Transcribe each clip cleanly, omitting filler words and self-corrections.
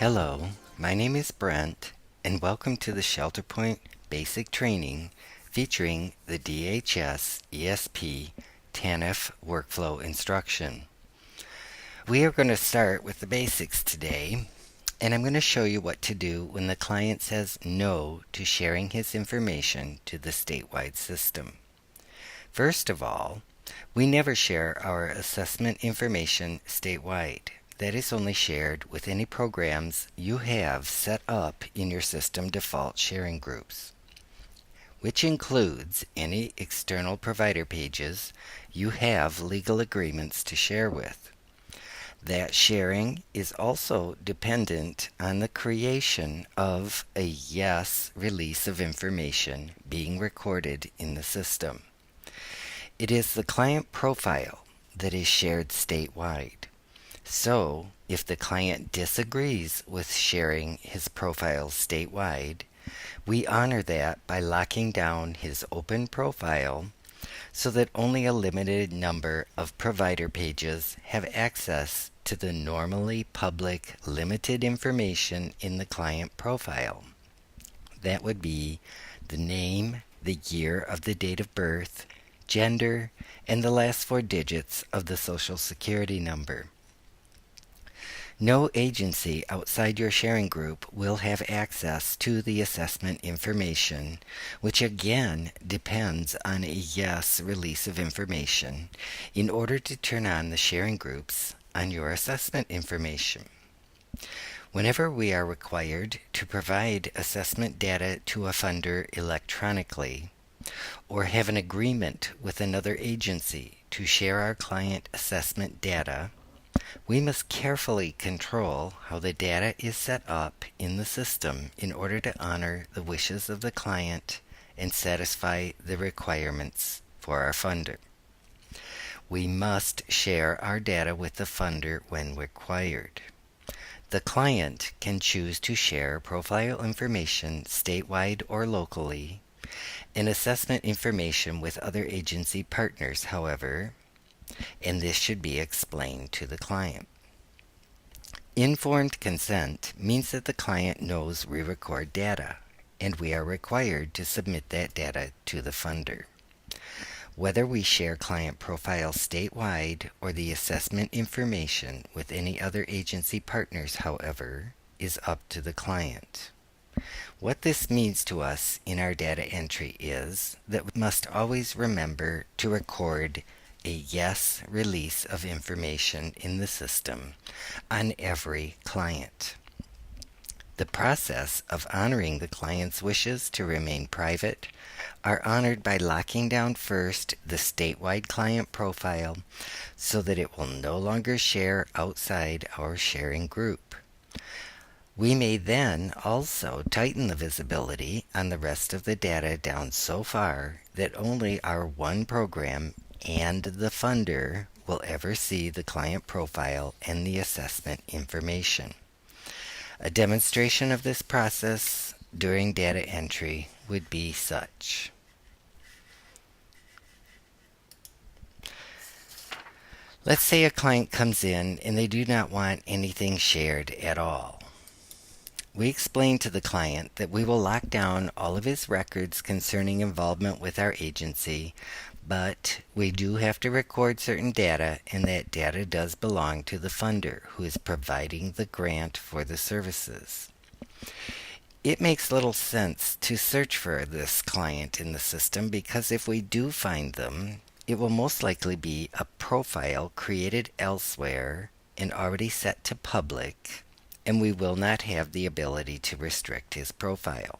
Hello, my name is Brent, and welcome to the ShelterPoint Basic Training featuring the DHS ESP TANF workflow instruction. We are going to start with the basics today, and I'm going to show you what to do when the client says no to sharing his information to the statewide system. First of all, we never share our assessment information statewide. That is only shared with any programs you have set up in your system default sharing groups, which includes any external provider pages you have legal agreements to share with. That sharing is also dependent on the creation of a yes release of information being recorded in the system. It is the client profile that is shared statewide. So, if the client disagrees with sharing his profile statewide, we honor that by locking down his open profile so that only a limited number of provider pages have access to the normally public limited information in the client profile. That would be the name, the year of the date of birth, gender, and the last four digits of the Social Security number. No agency outside your sharing group will have access to the assessment information, which again depends on a yes release of information in order to turn on the sharing groups on your assessment information. Whenever we are required to provide assessment data to a funder electronically, or have an agreement with another agency to share our client assessment data, we must carefully control how the data is set up in the system in order to honor the wishes of the client and satisfy the requirements for our funder. We must share our data with the funder when required. The client can choose to share profile information statewide or locally, and assessment information with other agency partners, however, and this should be explained to the client. Informed consent means that the client knows we record data, and we are required to submit that data to the funder. Whether we share client profiles statewide or the assessment information with any other agency partners, however, is up to the client. What this means to us in our data entry is that we must always remember to record a yes release of information in the system on every client. The process of honoring the client's wishes to remain private are honored by locking down first the statewide client profile so that it will no longer share outside our sharing group. We may then also tighten the visibility on the rest of the data down so far that only our one program and the funder will ever see the client profile and the assessment information. A demonstration of this process during data entry would be such. Let's say a client comes in and they do not want anything shared at all. We explain to the client that we will lock down all of his records concerning involvement with our agency, but we do have to record certain data, and that data does belong to the funder who is providing the grant for the services. It makes little sense to search for this client in the system because if we do find them, it will most likely be a profile created elsewhere and already set to public, and we will not have the ability to restrict his profile.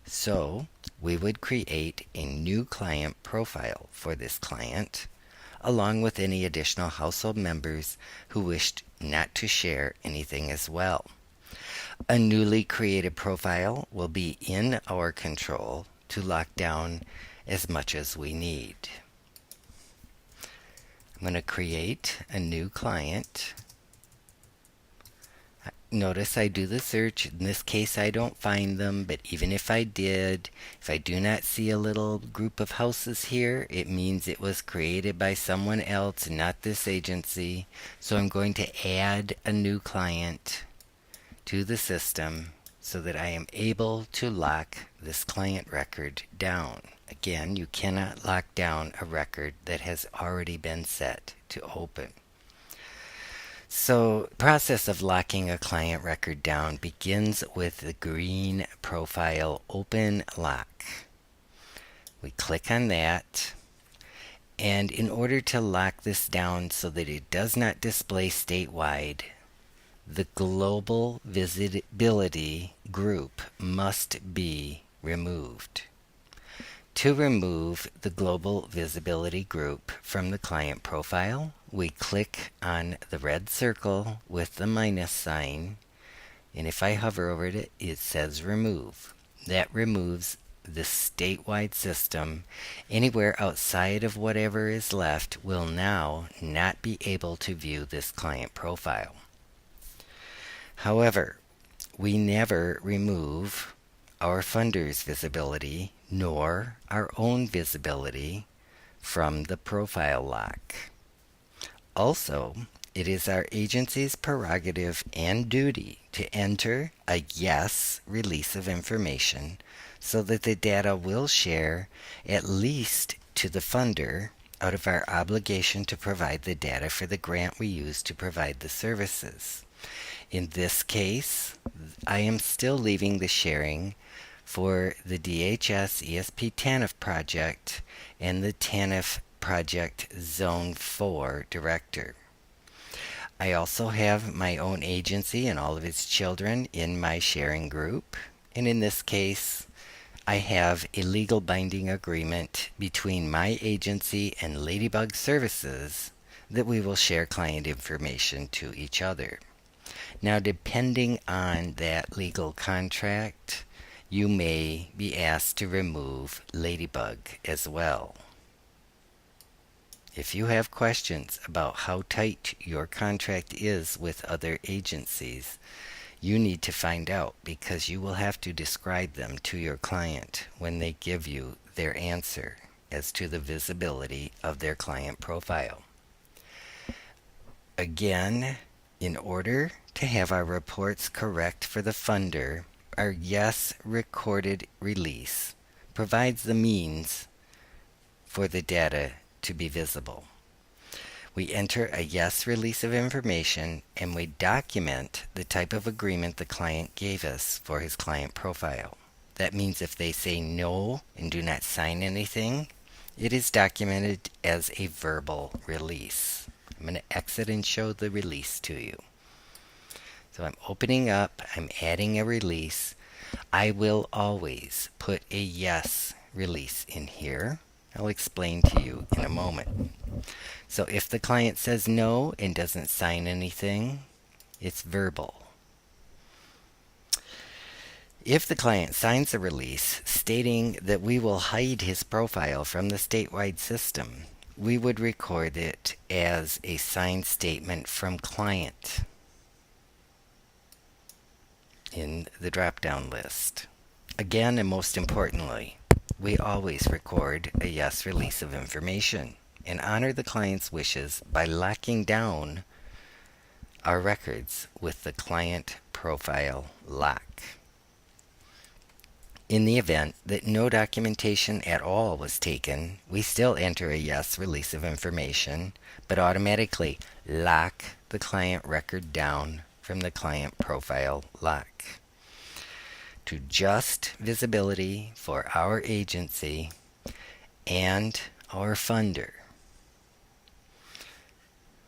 So, we would create a new client profile for this client, along with any additional household members who wished not to share anything as well. A newly created profile will be in our control to lock down as much as we need. I'm going to create a new client. Notice I do the search. In this case, I don't find them, but even if I did, if I do not see a little group of houses here, it means it was created by someone else, not this agency. So I'm going to add a new client to the system so that I am able to lock this client record down. Again, you cannot lock down a record that has already been set to open. So, the process of locking a client record down begins with the green profile Open Lock. We click on that, and in order to lock this down so that it does not display statewide, the global visibility group must be removed. To remove the global visibility group from the client profile, we click on the red circle with the minus sign, and if I hover over it, it says remove. That removes the statewide system. Anywhere outside of whatever is left will now not be able to view this client profile. However, we never remove our funder's visibility nor our own visibility from the profile lock. Also, it is our agency's prerogative and duty to enter a yes release of information so that the data will share at least to the funder out of our obligation to provide the data for the grant we use to provide the services. In this case, I am still leaving the sharing for the DHS ESP TANF project and the TANF project Zone 4 director. I also have my own agency and all of its children in my sharing group, and in this case, I have a legal binding agreement between my agency and Ladybug Services that we will share client information to each other. Now, depending on that legal contract, you may be asked to remove Ladybug as well. If you have questions about how tight your contract is with other agencies, you need to find out because you will have to describe them to your client when they give you their answer as to the visibility of their client profile. Again, in order to have our reports correct for the funder, our yes recorded release provides the means for the data to be visible. We enter a yes release of information and we document the type of agreement the client gave us for his client profile. That means if they say no and do not sign anything, it is documented as a verbal release. I'm going to exit and show the release to you. So I'm opening up, I'm adding a release. I will always put a yes release in here. I'll explain to you in a moment. So if the client says no and doesn't sign anything, it's verbal. If the client signs a release stating that we will hide his profile from the statewide system, we would record it as a signed statement from client in the drop-down list. Again, and most importantly, we always record a yes release of information and honor the client's wishes by locking down our records with the client profile lock. In the event that no documentation at all was taken, we still enter a yes release of information, but automatically lock the client record down from the client profile lock. To just visibility for our agency and our funder.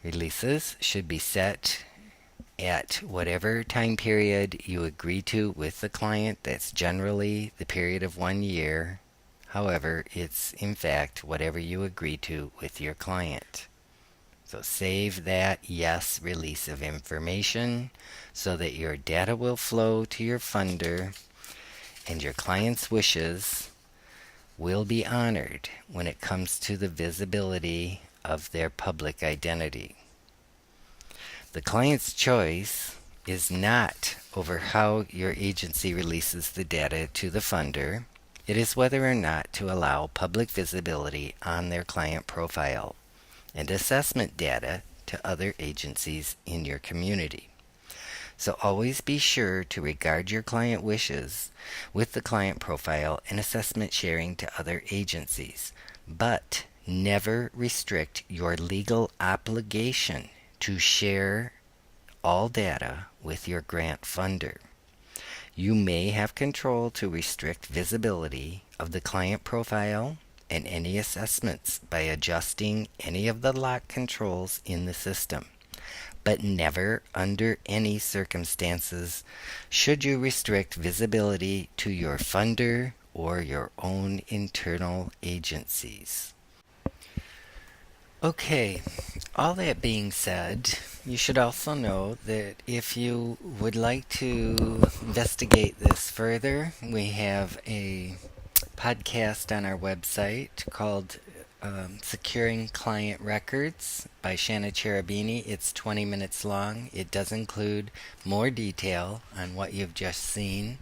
Releases should be set at whatever time period you agree to with the client. That's generally the period of 1 year. However, it's in fact whatever you agree to with your client. So save that yes release of information so that your data will flow to your funder and your client's wishes will be honored when it comes to the visibility of their public identity. The client's choice is not over how your agency releases the data to the funder. It is whether or not to allow public visibility on their client profile and assessment data to other agencies in your community. So always be sure to regard your client wishes with the client profile and assessment sharing to other agencies, but never restrict your legal obligation to share all data with your grant funder. You may have control to restrict visibility of the client profile and any assessments by adjusting any of the lock controls in the system. But never, under any circumstances, should you restrict visibility to your funder or your own internal agencies. Okay, all that being said, you should also know that if you would like to investigate this further, we have a podcast on our website called Securing Client Records by Shanna Cherubini. It's 20 minutes long. It does include more detail on what you've just seen.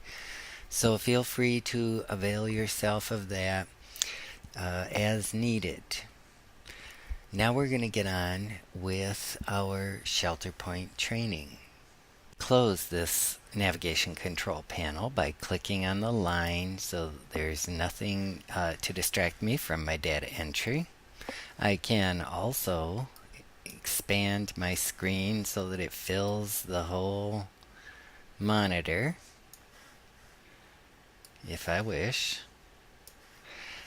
So feel free to avail yourself of that as needed. Now we're going to get on with our ShelterPoint training. Close this navigation control panel by clicking on the line so there's nothing to distract me from my data entry. I can also expand my screen so that it fills the whole monitor if I wish.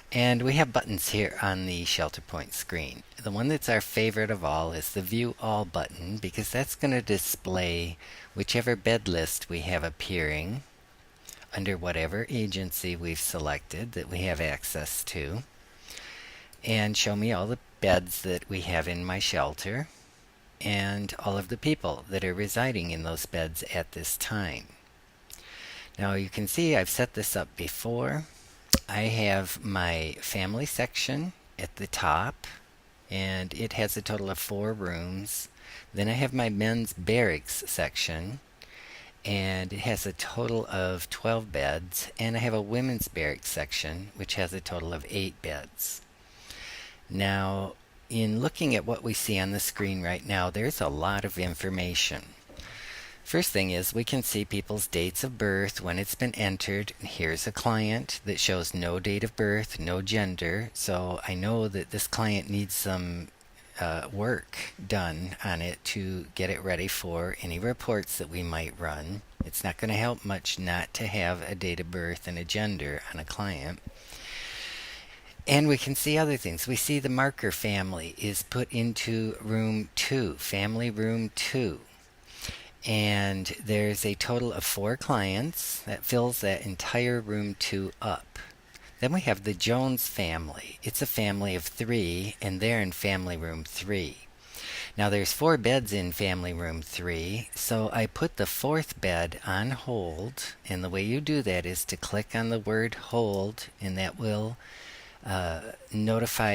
And we have buttons here on the ShelterPoint screen. The one that's our favorite of all is the View All button, because that's going to display whichever bed list we have appearing under whatever agency we've selected that we have access to, and show me all the beds that we have in my shelter and all of the people that are residing in those beds at this time. Now you can see I've set this up before. I have my family section at the top, and it has a total of 4 rooms. Then I have my men's barracks section, and it has a total of 12 beds. And I have a women's barracks section, which has a total of 8 beds. Now, in looking at what we see on the screen right now, there's a lot of information. First thing is we can see people's dates of birth when it's been entered. Here's a client that shows no date of birth, no gender, so I know that this client needs some work done on it to get it ready for any reports that we might run. It's not going to help much not to have a date of birth and a gender on a client. And we can see other things. We see the marker family is put into room 2, family room 2. And there's a total of 4 clients that fills that entire room 2 up. Then we have the Jones family. It's a family of 3, and they're in family room 3. Now there's 4 beds in family room 3, so I put the 4th bed on hold, and the way you do that is to click on the word hold, and that will notify